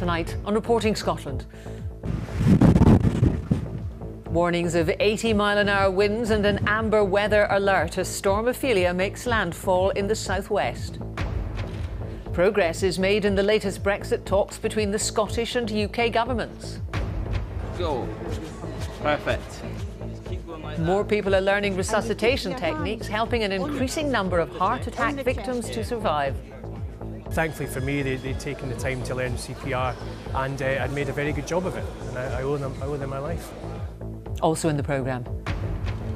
Tonight on Reporting Scotland. Warnings of 80-mile-an-hour winds and an amber weather alert as Storm Athelia makes landfall in the southwest. Progress is made in the latest Brexit talks between the Scottish and UK governments. Go. Perfect. More people are learning resuscitation techniques, helping an increasing number of heart attack victims to survive. Thankfully for me, they'd taken the time to learn CPR and I'd made a very good job of it, and I owe them my life. Also in the programme,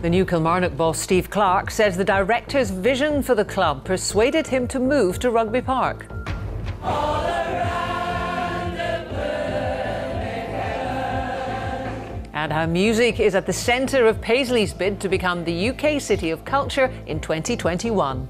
the new Kilmarnock boss Steve Clarke says the director's vision for the club persuaded him to move to Rugby Park. And how music is at the centre of Paisley's bid to become the UK City of Culture in 2021.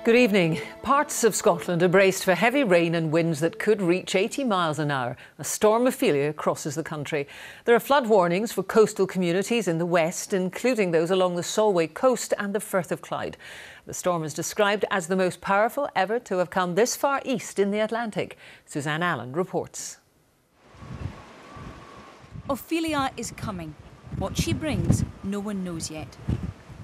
Good evening. Parts of Scotland are braced for heavy rain and winds that could reach 80 miles an hour as Storm Athelia crosses the country. There are flood warnings for coastal communities in the west, including those along the Solway coast and the Firth of Clyde. The storm is described as the most powerful ever to have come this far east in the Atlantic. Suzanne Allen reports. Athelia is coming. What she brings, no one knows yet.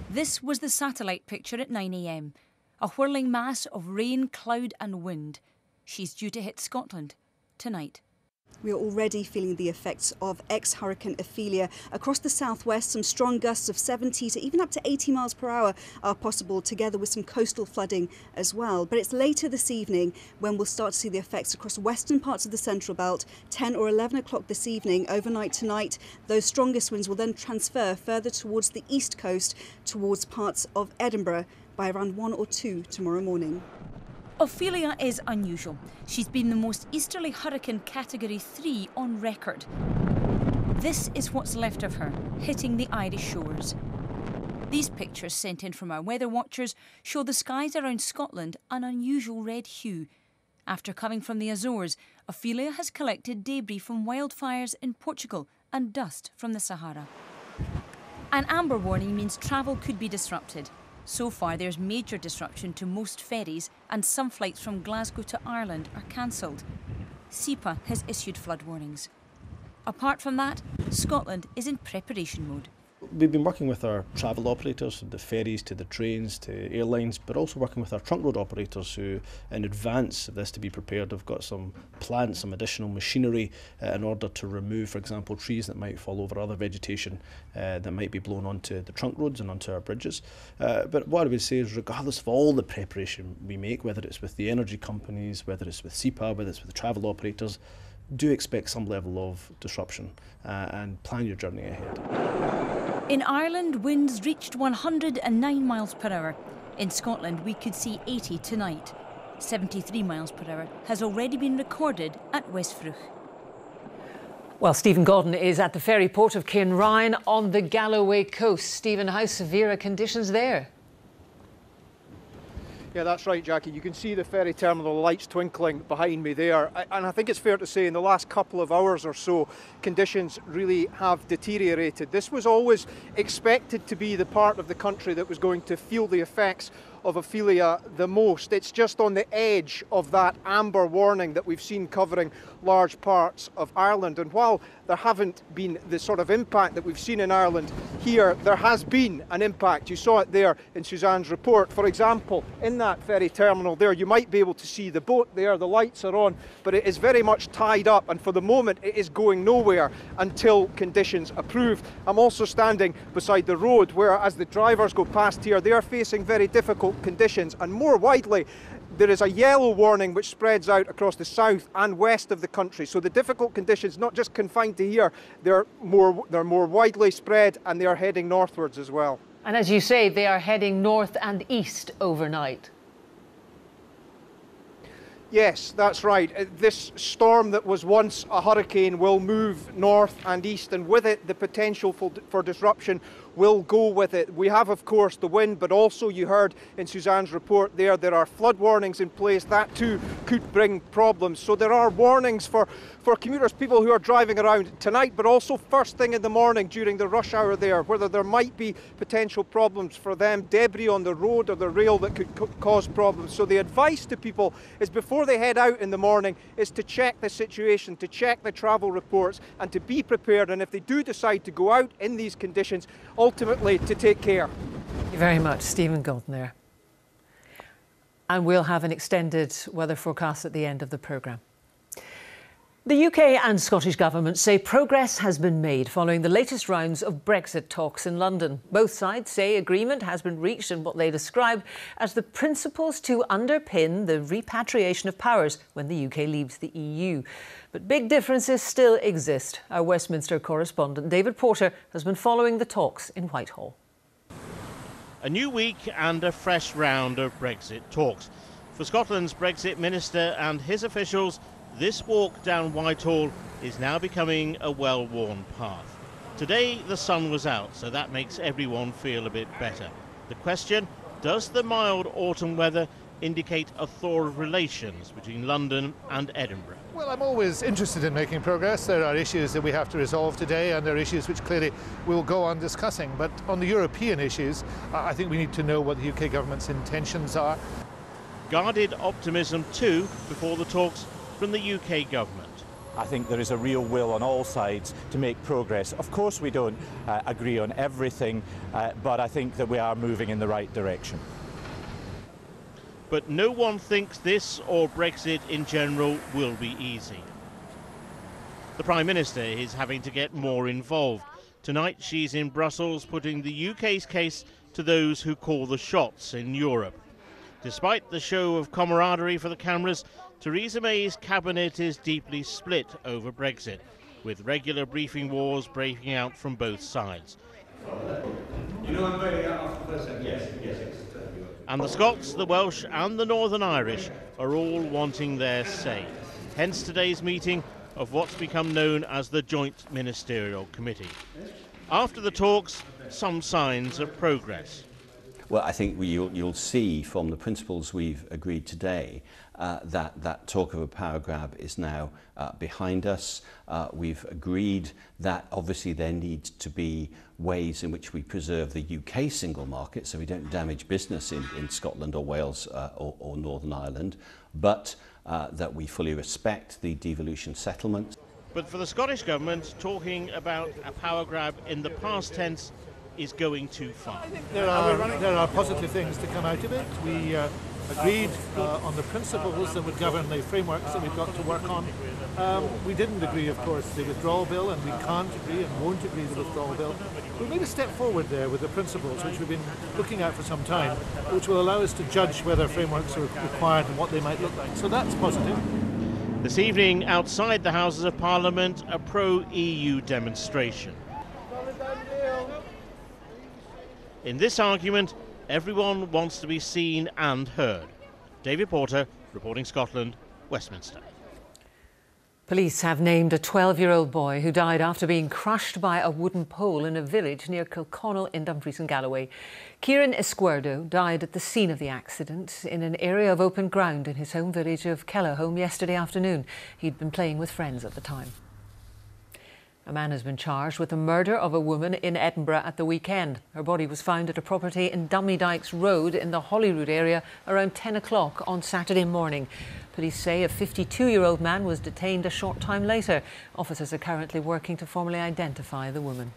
This was the satellite picture at 9 a.m. A whirling mass of rain, cloud and wind. She's due to hit Scotland tonight. We are already feeling the effects of ex-Hurricane Athelia. Across the southwest, some strong gusts of 70 to even up to 80 miles per hour are possible, together with some coastal flooding as well. But it's later this evening when we'll start to see the effects across western parts of the Central Belt. 10 or 11 o'clock this evening, overnight tonight, those strongest winds will then transfer further towards the east coast, towards parts of Edinburgh, by around 1 or 2 tomorrow morning. Athelia is unusual. She's been the most easterly hurricane category 3 on record. This is what's left of her, hitting the Irish shores. These pictures sent in from our weather watchers show the skies around Scotland an unusual red hue. After coming from the Azores, Athelia has collected debris from wildfires in Portugal and dust from the Sahara. An amber warning means travel could be disrupted. So far, there's major disruption to most ferries and some flights from Glasgow to Ireland are cancelled. SEPA has issued flood warnings. Apart from that, Scotland is in preparation mode. We've been working with our travel operators, the ferries to the trains to airlines, but also working with our trunk road operators who, in advance of this to be prepared, have got some plans, some additional machinery in order to remove, for example, trees that might fall over, other vegetation that might be blown onto the trunk roads and onto our bridges. But what I would say is, regardless of all the preparation we make, whether it's with the energy companies, whether it's with SEPA, whether it's with the travel operators, do expect some level of disruption and plan your journey ahead. In Ireland, winds reached 109 miles per hour. In Scotland, we could see 80 tonight. 73 miles per hour has already been recorded at Westfruch. Well, Stephen Godden is at the ferry port of Kinrine on the Galloway coast. Stephen, how severe are conditions there? Yeah, that's right, Jackie. You can see the ferry terminal lights twinkling behind me there. And I think it's fair to say in the last couple of hours or so, conditions really have deteriorated. This was always expected to be the part of the country that was going to feel the effects of Athelia the most. It's just on the edge of that amber warning that we've seen covering large parts of Ireland. And while there haven't been the sort of impact that we've seen in Ireland here, there has been an impact. You saw it there in Suzanne's report. For example, in that ferry terminal there, you might be able to see the boat there. The lights are on, but it is very much tied up. And for the moment, it is going nowhere until conditions improve. I'm also standing beside the road where, as the drivers go past here, they are facing very difficult conditions, and more widely there is a yellow warning which spreads out across the south and west of the country. So the difficult conditions not just confined to here, they're more widely spread, and they are heading northwards as well. And as you say, they are heading north and east overnight. Yes, that's right. This storm that was once a hurricane will move north and east, and with it the potential for disruption will go with it. We have, of course, the wind, but also you heard in Suzanne's report there are flood warnings in place. That too could bring problems. So there are warnings for commuters, people who are driving around tonight, but also first thing in the morning during the rush hour there, whether there might be potential problems for them, debris on the road or the rail that could cause problems. So the advice to people is before they head out in the morning is to check the situation, to check the travel reports and to be prepared, and if they do decide to go out in these conditions, ultimately to take care. Thank you very much, Stephen Galton there. And we'll have an extended weather forecast at the end of the programme. The UK and Scottish governments say progress has been made following the latest rounds of Brexit talks in London. Both sides say agreement has been reached in what they describe as the principles to underpin the repatriation of powers when the UK leaves the EU. But big differences still exist. Our Westminster correspondent David Porter has been following the talks in Whitehall. A new week and a fresh round of Brexit talks. For Scotland's Brexit minister and his officials, this walk down Whitehall is now becoming a well-worn path. Today the sun was out, so that makes everyone feel a bit better. The question, does the mild autumn weather indicate a thaw of relations between London and Edinburgh? Well, I'm always interested in making progress. There are issues that we have to resolve today, and there are issues which clearly we'll go on discussing. But on the European issues, I think we need to know what the UK government's intentions are. Guarded optimism too before the talks from the UK government. I think there is a real will on all sides to make progress. Of course we don't agree on everything, but I think that we are moving in the right direction. But no one thinks this or Brexit in general will be easy. The Prime Minister is having to get more involved. Tonight she's in Brussels putting the UK's case to those who call the shots in Europe. Despite the show of camaraderie for the cameras, Theresa May's cabinet is deeply split over Brexit, with regular briefing wars breaking out from both sides. And the Scots, the Welsh and the Northern Irish are all wanting their say. Hence today's meeting of what's become known as the Joint Ministerial Committee. After the talks, some signs of progress. Well, I think you'll see from the principles we've agreed today that talk of a power grab is now behind us. We've agreed that obviously there needs to be ways in which we preserve the UK single market so we don't damage business in Scotland or Wales or Northern Ireland, but that we fully respect the devolution settlement. But for the Scottish Government, talking about a power grab in the past tense is going too far. There are positive things to come out of it. We agreed on the principles that would govern the frameworks that we've got to work on. We didn't agree, of course, the withdrawal bill, and we can't agree and won't agree the withdrawal bill. We made a step forward there with the principles, which we've been looking at for some time, which will allow us to judge whether frameworks are required and what they might look like. So that's positive. This evening, outside the Houses of Parliament, a pro-EU demonstration. In this argument, everyone wants to be seen and heard. David Porter, reporting Scotland, Westminster. Police have named a 12-year-old boy who died after being crushed by a wooden pole in a village near Kilconnell in Dumfries and Galloway. Kieran Esquerdo died at the scene of the accident in an area of open ground in his home village of Kellerholm yesterday afternoon. He'd been playing with friends at the time. A man has been charged with the murder of a woman in Edinburgh at the weekend. Her body was found at a property in Dummydykes Road in the Holyrood area around 10 o'clock on Saturday morning. Police say a 52-year-old man was detained a short time later. Officers are currently working to formally identify the woman.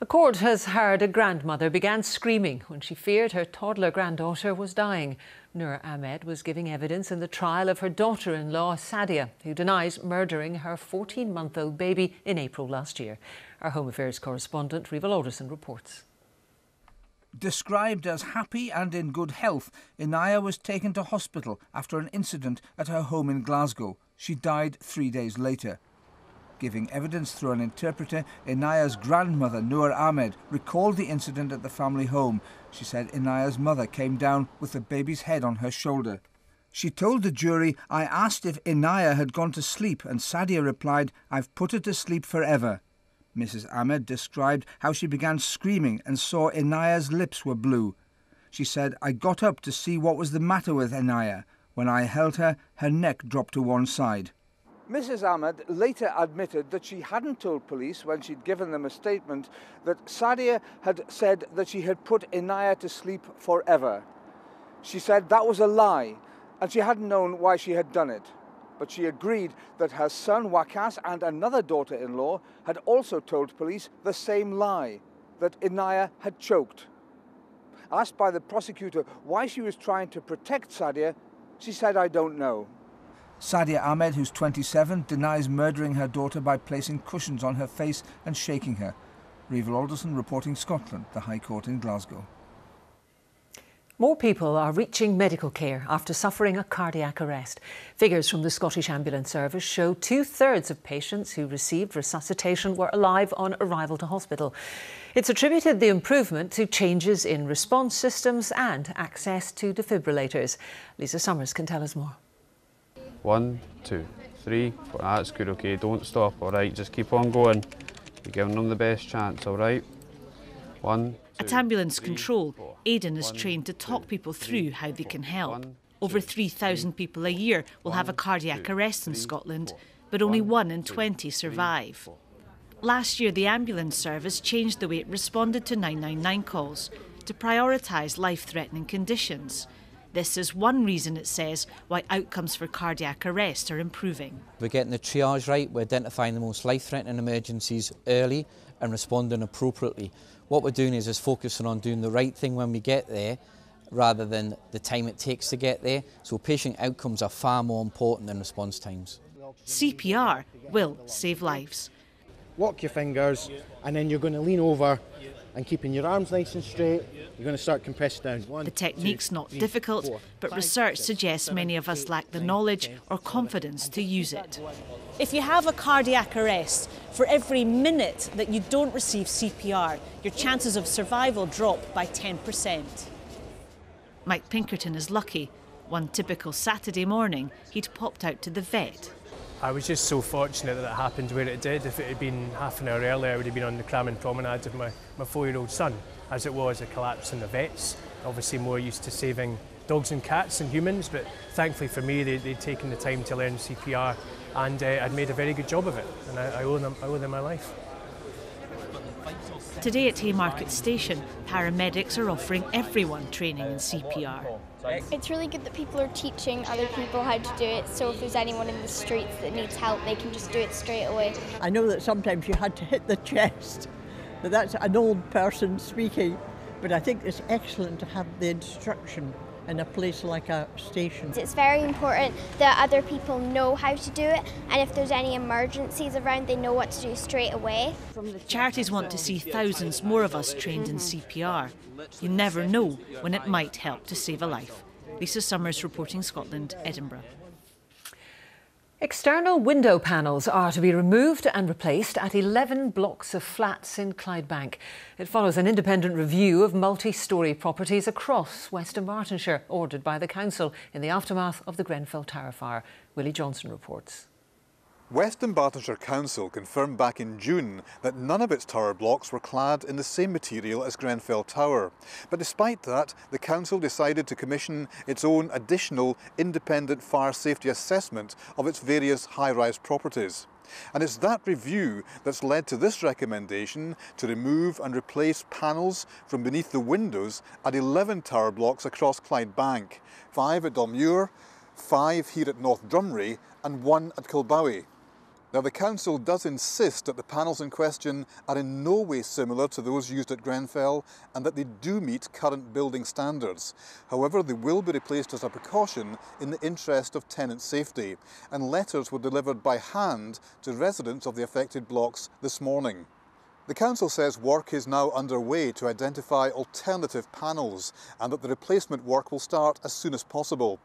A court has heard a grandmother began screaming when she feared her toddler granddaughter was dying. Sadia Ahmed was giving evidence in the trial of her daughter-in-law, Sadia, who denies murdering her 14-month-old baby in April last year. Our Home Affairs correspondent, Rival Alderson, reports. Described as happy and in good health, Inaya was taken to hospital after an incident at her home in Glasgow. She died 3 days later. Giving evidence through an interpreter, Inaya's grandmother, Noor Ahmed, recalled the incident at the family home. She said Inaya's mother came down with the baby's head on her shoulder. She told the jury, "I asked if Inaya had gone to sleep, and Sadia replied, 'I've put her to sleep forever.' Mrs. Ahmed described how she began screaming and saw Inaya's lips were blue. She said, "I got up to see what was the matter with Inaya. When I held her, her neck dropped to one side." Mrs. Ahmed later admitted that she hadn't told police when she'd given them a statement that Sadia had said that she had put Inaya to sleep forever. She said that was a lie and she hadn't known why she had done it. But she agreed that her son Waqas and another daughter-in-law had also told police the same lie, that Inaya had choked. Asked by the prosecutor why she was trying to protect Sadia, she said, "I don't know." Sadia Ahmed, who's 27, denies murdering her daughter by placing cushions on her face and shaking her. Rival Alderson reporting Scotland, the High Court in Glasgow. More people are reaching medical care after suffering a cardiac arrest. Figures from the Scottish Ambulance Service show 2/3 of patients who received resuscitation were alive on arrival to hospital. It's attributed the improvement to changes in response systems and access to defibrillators. Lisa Summers can tell us more. 1, 2, 3, 4. That's good, okay, don't stop, all right, just keep on going. You're giving them the best chance, all right? 1, 2, At ambulance 3, control, 4. Aidan is 1, trained to 2, talk people 3, through how they can 4. help. 1, Over 2, 3,000 people a year will have a 1, cardiac 2, arrest in 3, Scotland, 4. but only 1, 1 in 2, 20 3, survive. 4. Last year, the ambulance service changed the way it responded to 999 calls to prioritise life-threatening conditions. This is one reason, it says, why outcomes for cardiac arrest are improving. We're getting the triage right, we're identifying the most life-threatening emergencies early and responding appropriately. What we're doing is focusing on doing the right thing when we get there rather than the time it takes to get there. So patient outcomes are far more important than response times. CPR will save lives. Lock your fingers and then you're going to lean over and keeping your arms nice and straight, you're going to start compressing down. 1, the technique's 2, not 3, difficult, 4, but 5, research 6, suggests 7, many of us 8, lack the 9, knowledge 10, or confidence to use it. If you have a cardiac arrest, for every minute that you don't receive CPR, your chances of survival drop by 10%. Mike Pinkerton is lucky. One typical Saturday morning, he'd popped out to the vet. I was just so fortunate that it happened where it did. If it had been half an hour earlier, I would have been on the Crammon Promenade with my 4-year-old son. As it was, a collapse in the vets. Obviously more used to saving dogs and cats than humans, but thankfully for me, they'd taken the time to learn CPR and I'd made a very good job of it, and I owe them my life. Today at Haymarket Station, paramedics are offering everyone training in CPR. It's really good that people are teaching other people how to do it, so if there's anyone in the streets that needs help, they can just do it straight away. I know that sometimes you had to hit the chest, but that's an old person speaking, but I think it's excellent to have the instruction in a place like a station. It's very important that other people know how to do it, and if there's any emergencies around, they know what to do straight away. Charities want to see thousands more of us trained in CPR. You never know when it might help to save a life. Lisa Summers reporting Scotland, Edinburgh. External window panels are to be removed and replaced at 11 blocks of flats in Clydebank. It follows an independent review of multi-storey properties across West Dunbartonshire, ordered by the council in the aftermath of the Grenfell Tower fire. Willie Johnson reports. West Dunbartonshire Council confirmed back in June that none of its tower blocks were clad in the same material as Grenfell Tower. But despite that, the council decided to commission its own additional independent fire safety assessment of its various high-rise properties. And it's that review that's led to this recommendation to remove and replace panels from beneath the windows at 11 tower blocks across Clydebank, 5 at Dolmuir, 5 here at North Drumry and 1 at Kilbowie. Now, the council does insist that the panels in question are in no way similar to those used at Grenfell and that they do meet current building standards. However, they will be replaced as a precaution in the interest of tenant safety, and letters were delivered by hand to residents of the affected blocks this morning. The council says work is now underway to identify alternative panels and that the replacement work will start as soon as possible.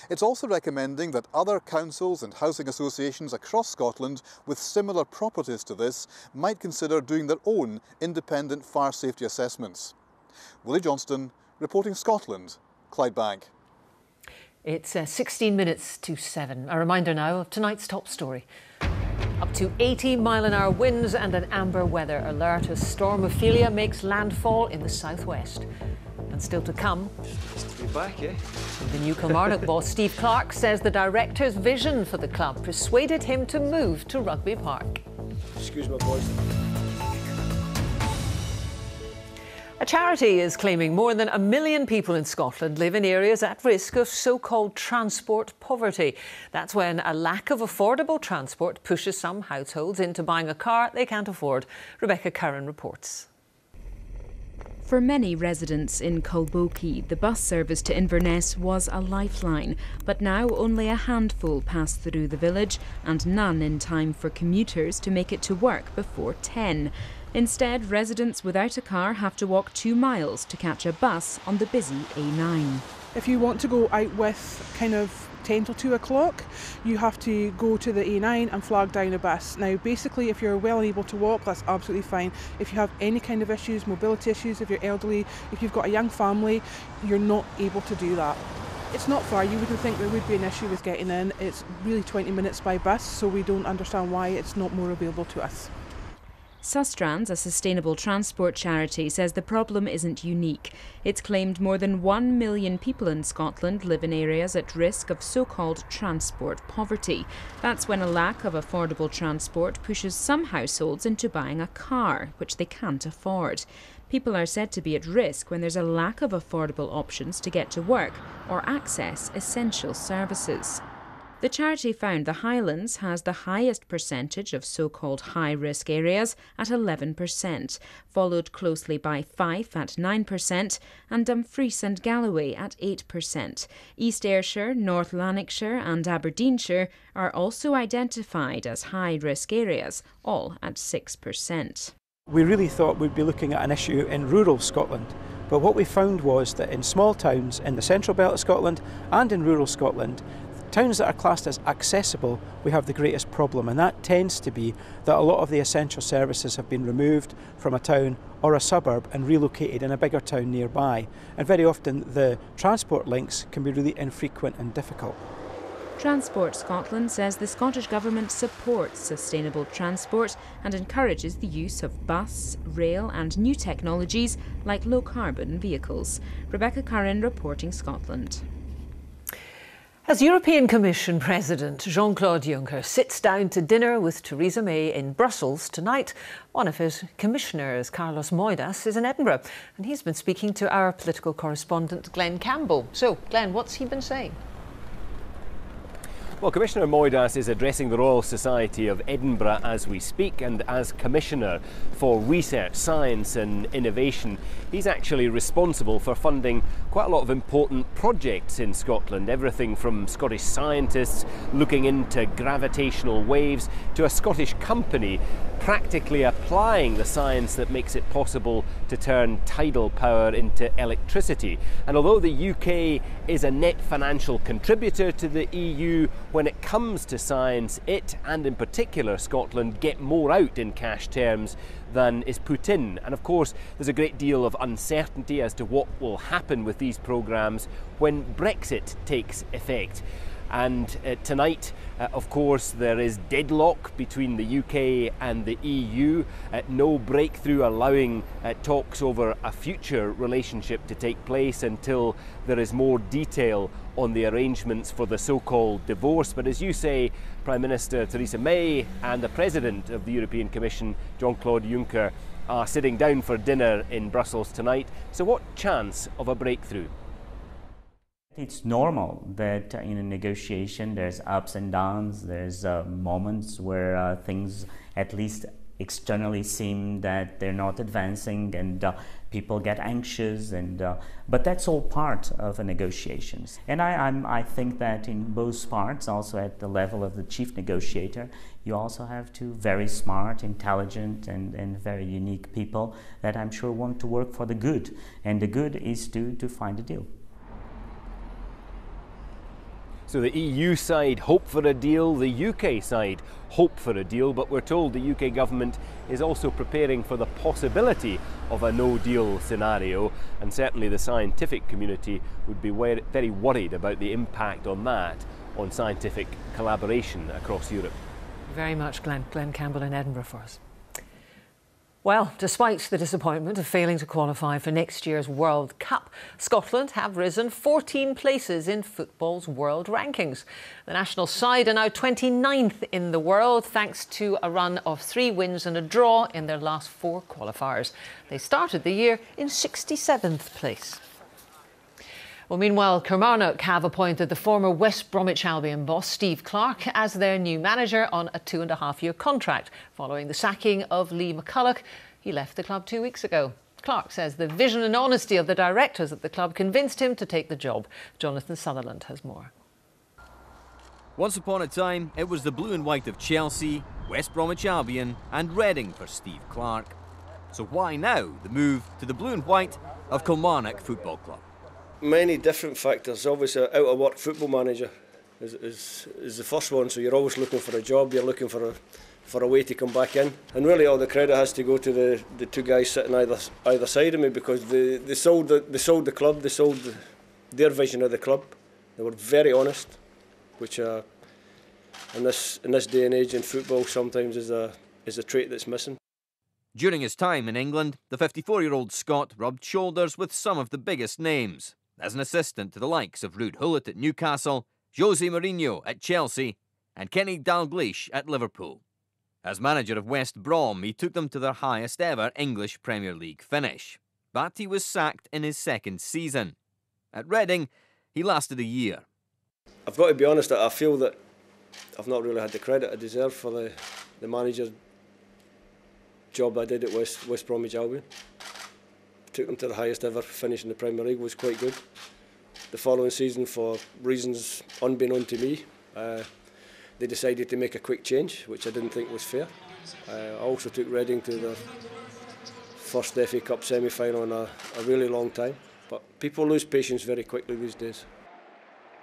It's also recommending that other councils and housing associations across Scotland with similar properties to this might consider doing their own independent fire safety assessments. Willie Johnston, reporting Scotland, Clydebank. It's 16 minutes to 7. A reminder now of tonight's top story. Up to 80-mile-an-hour winds and an amber weather alert as Storm Athelia makes landfall in the southwest. And still to come, be back, eh? The new Kilmarnock boss Steve Clarke says the director's vision for the club persuaded him to move to Rugby Park. Excuse my voice. A charity is claiming more than 1 million people in Scotland live in areas at risk of so-called transport poverty. That's when a lack of affordable transport pushes some households into buying a car they can't afford. Rebecca Curran reports. For many residents in Colbokie, the bus service to Inverness was a lifeline, but now only a handful pass through the village and none in time for commuters to make it to work before 10. Instead, residents without a car have to walk 2 miles to catch a bus on the busy A9. If you want to go out with kind of 10 till 2 o'clock, you have to go to the A9 and flag down a bus. Now, basically, if you're well able to walk, that's absolutely fine. If you have any kind of issues, mobility issues, if you're elderly, if you've got a young family, you're not able to do that. It's not far. You wouldn't think there would be an issue with getting in. It's really 20 minutes by bus, so we don't understand why it's not more available to us. Sustrans, a sustainable transport charity, says the problem isn't unique. It's claimed more than 1 million people in Scotland live in areas at risk of so-called transport poverty. That's when a lack of affordable transport pushes some households into buying a car, which they can't afford. People are said to be at risk when there's a lack of affordable options to get to work or access essential services. The charity found the Highlands has the highest percentage of so-called high-risk areas at 11%, followed closely by Fife at 9% and Dumfries and Galloway at 8%. East Ayrshire, North Lanarkshire and Aberdeenshire are also identified as high-risk areas, all at 6%. We really thought we'd be looking at an issue in rural Scotland, but what we found was that in small towns in the central belt of Scotland and in rural Scotland, towns that are classed as accessible, we have the greatest problem, and that tends to be that a lot of the essential services have been removed from a town or a suburb and relocated in a bigger town nearby, and very often the transport links can be really infrequent and difficult. Transport Scotland says the Scottish Government supports sustainable transport and encourages the use of bus, rail and new technologies like low-carbon vehicles. Rebecca Curran reporting Scotland. As European Commission President Jean-Claude Juncker sits down to dinner with Theresa May in Brussels tonight, one of his commissioners, Carlos Moedas, is in Edinburgh, and he's been speaking to our political correspondent Glenn Campbell. So, Glenn, what's he been saying? Well, Commissioner Moedas is addressing the Royal Society of Edinburgh as we speak, and as Commissioner for Research, Science and Innovation, he's actually responsible for funding quite a lot of important projects in Scotland. Everything from Scottish scientists looking into gravitational waves to a Scottish company practically applying the science that makes it possible to turn tidal power into electricity. And although the UK is a net financial contributor to the EU, when it comes to science, it, and in particular Scotland, get more out in cash terms than is put in. And of course, there's a great deal of uncertainty as to what will happen with these programmes when Brexit takes effect. And tonight, of course, there is deadlock between the UK and the EU. No breakthrough allowing talks over a future relationship to take place until there is more detail on the arrangements for the so-called divorce. But as you say, Prime Minister Theresa May and the President of the European Commission, Jean-Claude Juncker, are sitting down for dinner in Brussels tonight. So what chance of a breakthrough? It's normal that in a negotiation there's ups and downs, there's moments where things at least externally seem that they're not advancing and people get anxious, and but that's all part of a negotiations. And I think that in both parts, also at the level of the chief negotiator, you also have two very smart, intelligent and very unique people that I'm sure want to work for the good, and the good is to find a deal. So the EU side hope for a deal, the UK side hope for a deal, but we're told the UK government is also preparing for the possibility of a no-deal scenario, and certainly the scientific community would be very worried about the impact on that on scientific collaboration across Europe. Very much, Glenn Campbell in Edinburgh for us. Well, despite the disappointment of failing to qualify for next year's World Cup, Scotland have risen 14 places in football's world rankings. The national side are now 29th in the world thanks to a run of 3 wins and a draw in their last 4 qualifiers. They started the year in 67th place. Well, meanwhile, Kilmarnock have appointed the former West Bromwich Albion boss, Steve Clarke, as their new manager on a 2.5-year contract, following the sacking of Lee McCulloch. He left the club 2 weeks ago. Clarke says the vision and honesty of the directors at the club convinced him to take the job. Jonathan Sutherland has more. Once upon a time, it was the blue and white of Chelsea, West Bromwich Albion and Reading for Steve Clarke. So why now the move to the blue and white of Kilmarnock Football Club? Many different factors. Obviously, out-of-work football manager is the first one. So you're always looking for a job. You're looking for a way to come back in. And really, all the credit has to go to the 2 guys sitting either side of me, because they sold the club. They sold their vision of the club. They were very honest, which in this day and age in football sometimes is a trait that's missing. During his time in England, the 54-year-old Scot rubbed shoulders with some of the biggest names, as an assistant to the likes of Ruud Gullit at Newcastle, Jose Mourinho at Chelsea and Kenny Dalglish at Liverpool. As manager of West Brom, he took them to their highest ever English Premier League finish. But he was sacked in his 2nd season. At Reading, he lasted a year. I've got to be honest, I feel that I've not really had the credit I deserve for the manager's job I did at West Bromwich Albion. Took them to the highest ever finish in the Premier League, was quite good. The following season, for reasons unbeknown to me, they decided to make a quick change, which I didn't think was fair. I also took Reading to their first FA Cup semi-final in a really long time. But people lose patience very quickly these days.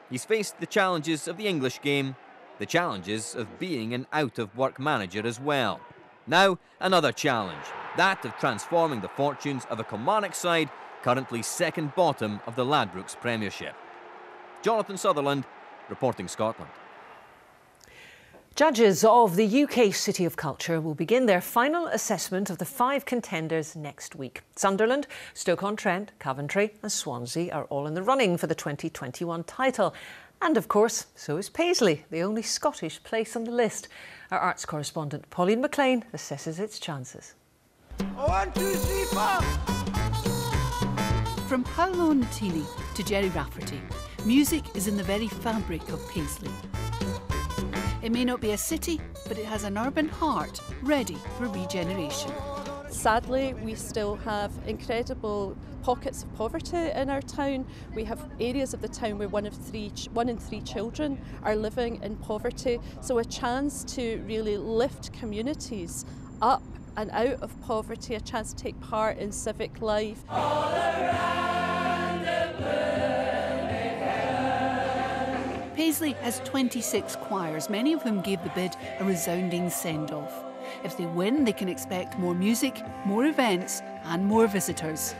He's faced the challenges of the English game, the challenges of being an out-of-work manager as well. Now, another challenge, that of transforming the fortunes of a Kilmarnock side currently 2nd bottom of the Ladbrokes Premiership. Jonathan Sutherland, reporting Scotland. Judges of the UK City of Culture will begin their final assessment of the 5 contenders next week. Sunderland, Stoke-on-Trent, Coventry and Swansea are all in the running for the 2021 title. And of course, so is Paisley, the only Scottish place on the list. Our arts correspondent Pauline McLean assesses its chances. 1, 2, 3, 4! From Paolo Nutini to Jerry Rafferty, music is in the very fabric of Paisley. It may not be a city, but it has an urban heart ready for regeneration. Sadly, we still have incredible pockets of poverty in our town. We have areas of the town where 1 in 3 children are living in poverty. So a chance to really lift communities up and out of poverty, a chance to take part in civic life. All around the burning hell. Paisley has 26 choirs, many of whom gave the bid a resounding send-off. If they win, they can expect more music, more events and more visitors.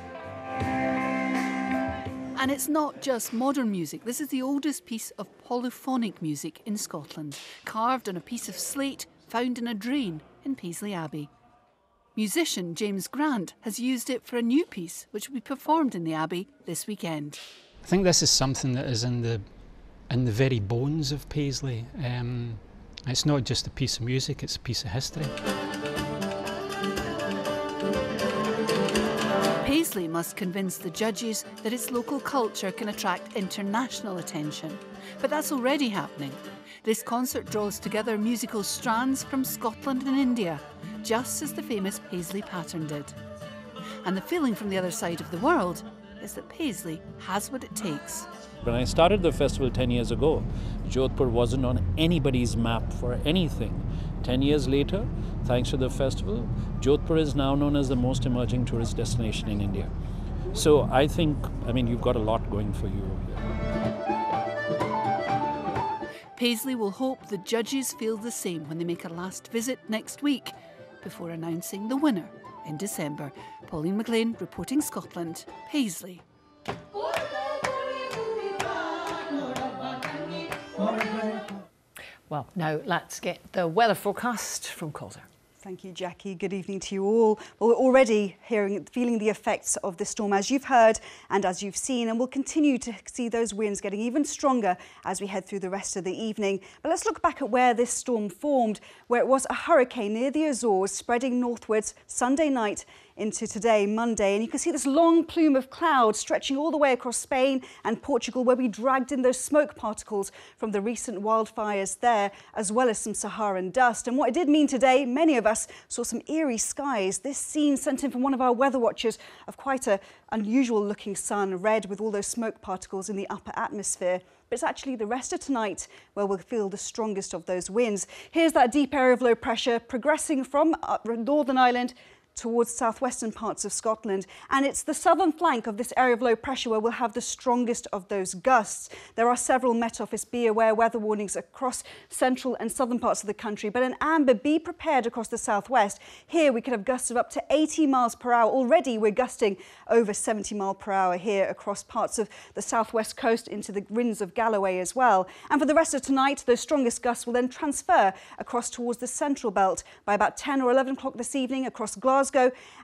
And it's not just modern music. This is the oldest piece of polyphonic music in Scotland, carved on a piece of slate found in a drain in Paisley Abbey. Musician James Grant has used it for a new piece which will be performed in the Abbey this weekend. I think this is something that is in the very bones of Paisley. It's not just a piece of music, it's a piece of history. Paisley must convince the judges that its local culture can attract international attention. But that's already happening. This concert draws together musical strands from Scotland and India, just as the famous Paisley pattern did. And the feeling from the other side of the world is that Paisley has what it takes. When I started the festival 10 years ago, Jodhpur wasn't on anybody's map for anything. 10 years later, thanks to the festival, Jodhpur is now known as the most emerging tourist destination in India. So I think, you've got a lot going for you here. Paisley will hope the judges feel the same when they make a last visit next week, before announcing the winner in December. Pauline McLean, reporting Scotland, Paisley. Well, now let's get the weather forecast from Calder. Thank you, Jackie. Good evening to you all. Well, we're already feeling the effects of the storm, as you've heard and as you've seen, and we'll continue to see those winds getting even stronger as we head through the rest of the evening. But let's look back at where this storm formed, where it was a hurricane near the Azores, spreading northwards Sunday night into today, Monday. And you can see this long plume of cloud stretching all the way across Spain and Portugal, where we dragged in those smoke particles from the recent wildfires there, as well as some Saharan dust. And what it did mean today, many of us saw some eerie skies. This scene sent in from one of our weather watchers of quite an unusual looking sun, red with all those smoke particles in the upper atmosphere. But it's actually the rest of tonight where we'll feel the strongest of those winds. Here's that deep area of low pressure progressing from Northern Ireland towards southwestern parts of Scotland, and it's the southern flank of this area of low pressure where we'll have the strongest of those gusts. There are several Met Office Be Aware weather warnings across central and southern parts of the country, but in amber, be prepared across the southwest. Here we could have gusts of up to 80 miles per hour. Already we're gusting over 70 miles per hour here across parts of the southwest coast into the Winds of Galloway as well. And for the rest of tonight, those strongest gusts will then transfer across towards the central belt by about 10 or 11 o'clock this evening across Glasgow,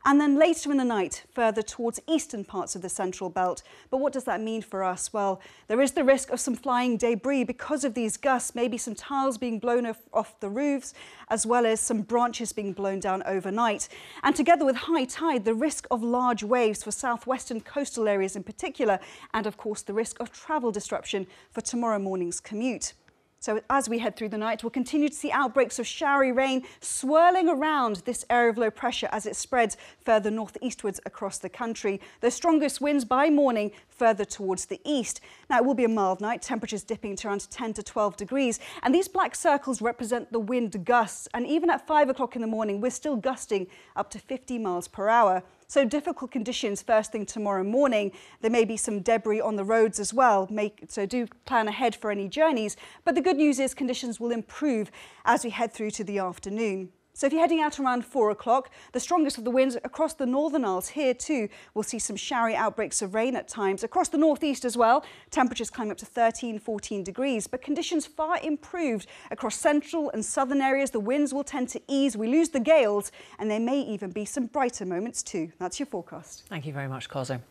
and then later in the night further towards eastern parts of the central belt. But what does that mean for us? Well, there is the risk of some flying debris because of these gusts, maybe some tiles being blown off the roofs, as well as some branches being blown down overnight. And together with high tide, the risk of large waves for southwestern coastal areas in particular, and of course the risk of travel disruption for tomorrow morning's commute. So as we head through the night, we'll continue to see outbreaks of showery rain swirling around this area of low pressure as it spreads further northeastwards across the country. The strongest winds by morning further towards the east. Now, it will be a mild night, temperatures dipping to around 10 to 12 degrees. And these black circles represent the wind gusts. And even at 5 o'clock in the morning, we're still gusting up to 50 miles per hour. So difficult conditions first thing tomorrow morning. There may be some debris on the roads as well, so do plan ahead for any journeys. But the good news is conditions will improve as we head through to the afternoon. So if you're heading out around 4 o'clock, the strongest of the winds across the Northern Isles here too, we'll see some showery outbreaks of rain at times. Across the northeast as well, temperatures climb up to 13, 14 degrees, but conditions far improved across central and southern areas. The winds will tend to ease, we lose the gales, and there may even be some brighter moments too. That's your forecast. Thank you very much, Cosmo.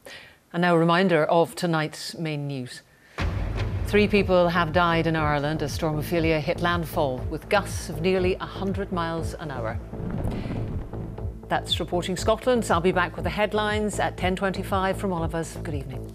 And now a reminder of tonight's main news. 3 people have died in Ireland as Storm Athelia hit landfall with gusts of nearly 100 miles an hour. That's Reporting Scotland. I'll be back with the headlines at 10:25 from all of us. Good evening.